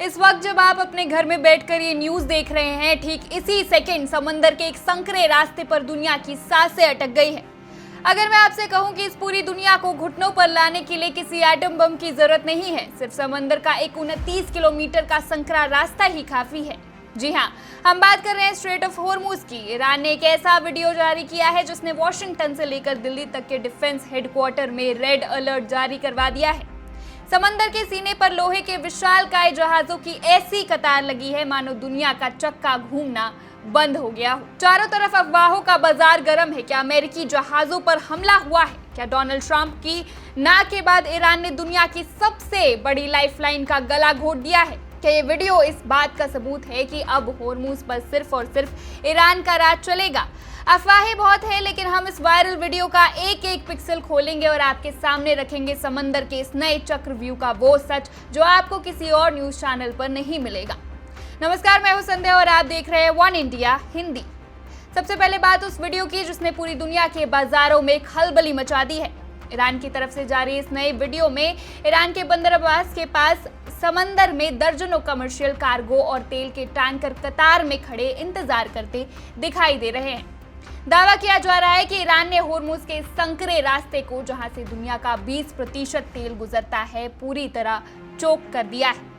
इस वक्त जब आप अपने घर में बैठकर ये न्यूज देख रहे हैं, ठीक इसी सेकंड समंदर के एक संकरे रास्ते पर दुनिया की सांसें अटक गई है। अगर मैं आपसे कहूं कि इस पूरी दुनिया को घुटनों पर लाने के लिए किसी एटम बम की जरूरत नहीं है, सिर्फ समंदर का एक 29 किलोमीटर का संकरा रास्ता ही काफी है। जी हाँ, हम बात कर रहे हैं स्ट्रेट ऑफ हॉर्मुज की। ईरान ने एक ऐसा वीडियो जारी किया है जिसने वॉशिंगटन से लेकर दिल्ली तक के डिफेंस हेडक्वार्टर में रेड अलर्ट जारी करवा दिया है। समंदर के सीने पर लोहे के विशालकाय जहाजों की ऐसी कतार लगी है मानो दुनिया का चक्का घूमना बंद हो गया हो। चारों तरफ अफवाहों का बाजार गर्म है। क्या अमेरिकी जहाजों पर हमला हुआ है? क्या डोनाल्ड ट्रंप की ना के बाद ईरान ने दुनिया की सबसे बड़ी लाइफलाइन का गला घोट दिया है? क्या ये वीडियो इस बात का सबूत है कि अब हॉर्मुज पर सिर्फ और सिर्फ ईरान का राज चलेगा? अफवाहें बहुत है, लेकिन हम इस वायरल वीडियो का एक एक पिक्सल खोलेंगे और आपके सामने रखेंगे समंदर के इस नए चक्रव्यूह का वो सच जो आपको किसी और न्यूज चैनल पर नहीं मिलेगा। नमस्कार, मैं हूं संध्या और आप देख रहे हैं वन इंडिया हिंदी। सबसे पहले बात उस वीडियो की जिसने पूरी दुनिया के बाजारों में खलबली मचा दी है। ईरान की तरफ से जारी इस नए वीडियो में ईरान के बंदर अब्बास के पास समंदर में दर्जनों कमर्शियल कार्गो और तेल के टैंकर कतार में खड़े इंतजार करते दिखाई दे रहे हैं। दावा किया जा रहा है कि ईरान ने हॉर्मुज के संकरे रास्ते को, जहां से दुनिया का 20% तेल गुजरता है, पूरी तरह चोक कर दिया है।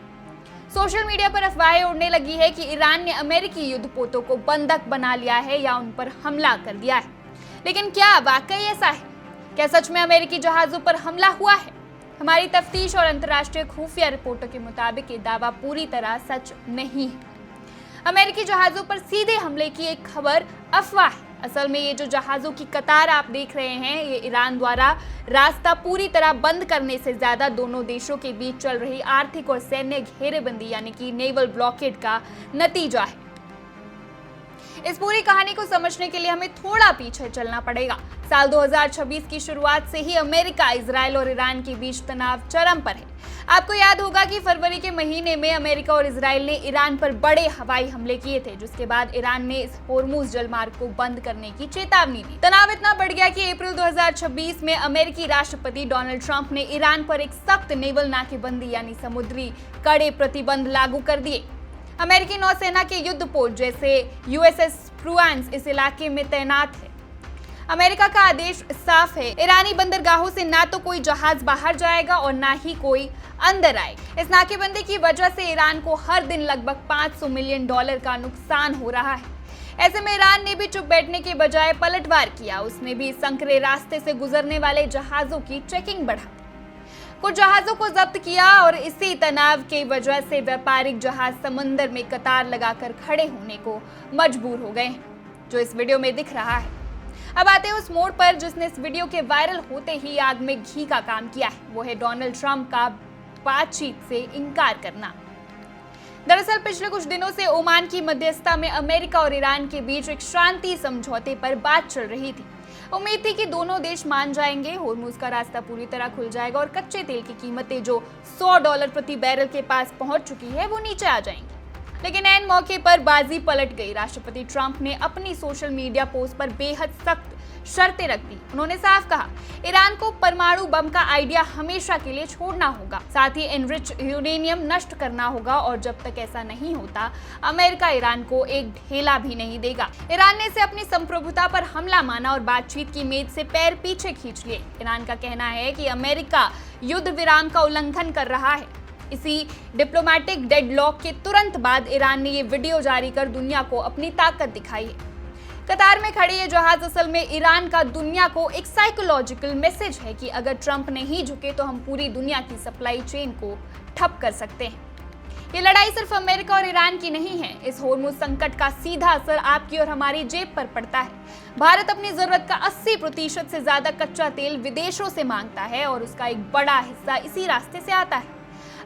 सोशल मीडिया पर अफवाहें उड़ने लगी है कि ईरान ने अमेरिकी युद्धपोतों को बंधक बना लिया है या उन पर हमला कर दिया है। लेकिन क्या वाकई ऐसा है? क्या सच में अमेरिकी जहाजों पर हमला हुआ है? हमारी तफ्तीश और अंतर्राष्ट्रीय खुफिया रिपोर्टों के मुताबिक ये दावा पूरी तरह सच नहीं है। अमेरिकी जहाजों पर सीधे हमले की एक खबर अफवाह है। असल में ये जो जहाजों की कतार आप देख रहे हैं, ये ईरान द्वारा रास्ता पूरी तरह बंद करने से ज्यादा दोनों देशों के बीच चल रही आर्थिक और सैन्य घेरेबंदी यानी कि नेवल ब्लॉकेड का नतीजा है। इस पूरी कहानी को समझने के लिए हमें थोड़ा पीछे चलना पड़ेगा। साल 2026 की शुरुआत से ही अमेरिका, इजराइल और ईरान के बीच तनाव चरम पर है। आपको याद होगा कि फरवरी के महीने में अमेरिका और इजराइल ने ईरान पर बड़े हवाई हमले किए थे, जिसके बाद ईरान ने इस हॉर्मुज जलमार्ग को बंद करने की चेतावनी दी। तनाव इतना बढ़ गया कि अप्रैल 2026 में अमेरिकी राष्ट्रपति डोनाल्ड ट्रंप ने ईरान पर एक सख्त नेवल नाकेबंदी यानी समुद्री कड़े प्रतिबंध लागू कर दिए। अमेरिकी नौसेना के युद्धपोत जैसे यूएसएस प्रुआंस इस इलाके में तैनात है। अमेरिका का आदेश साफ है, ईरानी बंदरगाहों से ना तो कोई जहाज बाहर जाएगा और ना ही कोई अंदर आएगा। इस नाकेबंदी की वजह से ईरान को हर दिन लगभग $500 मिलियन का नुकसान हो रहा है। ऐसे में ईरान ने भी चुप बैठने के बजाय पलटवार किया। उसने भी संकरे रास्ते से गुजरने वाले जहाजों की चेकिंग बढ़ा, कुछ जहाजों को जब्त किया और इसी तनाव की वजह से व्यापारिक जहाज समंदर में कतार लगाकर खड़े होने को मजबूर हो गए हैं, जो इस वीडियो में दिख रहा है। अब आते हैं उस मोड़ पर जिसने इस वीडियो के वायरल होते ही आग में घी का काम किया है। वो है डोनाल्ड ट्रंप का बातचीत से इनकार करना। दरअसल पिछले कुछ दिनों से ओमान की मध्यस्थता में अमेरिका और ईरान के बीच एक शांति समझौते पर बात चल रही थी। उम्मीद थी कि दोनों देश मान जाएंगे, हॉर्मुज का रास्ता पूरी तरह खुल जाएगा और कच्चे तेल की कीमतें जो $100 प्रति बैरल के पास पहुंच चुकी है वो नीचे आ जाएंगी। लेकिन ऐन मौके पर बाजी पलट गई। राष्ट्रपति ट्रंप ने अपनी सोशल मीडिया पोस्ट पर बेहद सख्त शर्तें रख दी। उन्होंने साफ कहा, ईरान को परमाणु बम का आइडिया हमेशा के लिए छोड़ना होगा, साथ ही एनरिच यूरेनियम नष्ट करना होगा और जब तक ऐसा नहीं होता अमेरिका ईरान को एक ढेला भी नहीं देगा। ईरान ने इसे अपनी संप्रभुता पर हमला माना और बातचीत की मेज से पैर पीछे खींच लिए। ईरान का कहना है कि अमेरिका युद्ध विराम का उल्लंघन कर रहा है। इसी डिप्लोमेटिक डेडलॉक के तुरंत बाद ईरान ने ये वीडियो जारी कर दुनिया को अपनी ताकत दिखाई है। कतार में खड़े ये जहाज असल में ईरान का दुनिया को एक साइकोलॉजिकल मैसेज है कि अगर ट्रंप नहीं झुके तो हम पूरी दुनिया की सप्लाई चेन को ठप कर सकते हैं। ये लड़ाई सिर्फ अमेरिका और ईरान की नहीं है। इस हॉर्मुज संकट का सीधा असर आपकी और हमारी जेब पर पड़ता है। भारत अपनी जरूरत का 80% से ज्यादा कच्चा तेल विदेशों से मांगता है और उसका एक बड़ा हिस्सा इसी रास्ते से आता है।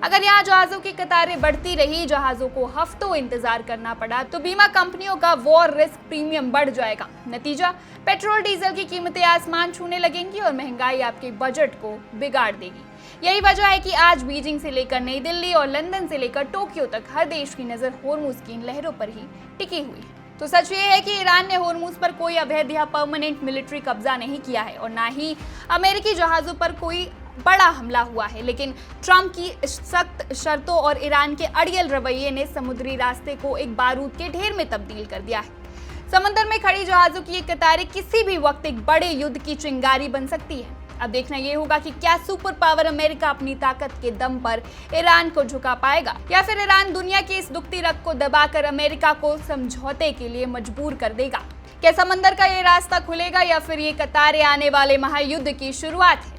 अगर यहाँ जहाजों की कतारें बढ़ती रही, जहाजों को हफ्तों इंतजार करना पड़ा, तो बीमा कंपनियों का वॉर रिस्क प्रीमियम बढ़ जाएगा। नतीजा, पेट्रोल डीजल की कीमतें आसमान छूने लगेंगी और महंगाई आपके बजट को बिगाड़ देगी। यही वजह है कि आज बीजिंग से लेकर नई दिल्ली और लंदन से लेकर टोक्यो तक हर देश की नजर हॉर्मुज की इन लहरों पर ही टिकी हुई है। तो सच ये है कि ईरान ने हॉर्मुज पर कोई अवैध या परमानेंट मिलिट्री कब्जा नहीं किया है और ना ही अमेरिकी जहाजों पर कोई बड़ा हमला हुआ है, लेकिन ट्रंप की सख्त शर्तों और ईरान के अड़ियल रवैये ने समुद्री रास्ते को एक बारूद के ढेर में तब्दील कर दिया है। समंदर में खड़ी जहाजों की ये कतारें किसी भी वक्त एक बड़े युद्ध की चिंगारी बन सकती है। अब देखना यह होगा कि क्या सुपर पावर अमेरिका अपनी ताकत के दम पर ईरान को झुका पाएगा, या फिर ईरान दुनिया की इस दुखती रग को दबाकर अमेरिका को समझौते के लिए मजबूर कर देगा। क्या समंदर का ये रास्ता खुलेगा या फिर ये कतारें आने वाले महायुद्ध की शुरुआत है?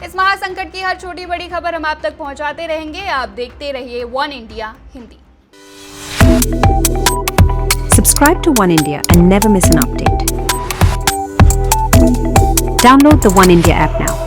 इस महासंकट की हर छोटी बड़ी खबर हम आप तक पहुंचाते रहेंगे। आप देखते रहिए one India Hindi. Subscribe to One India and never miss an update. Download the One India app now.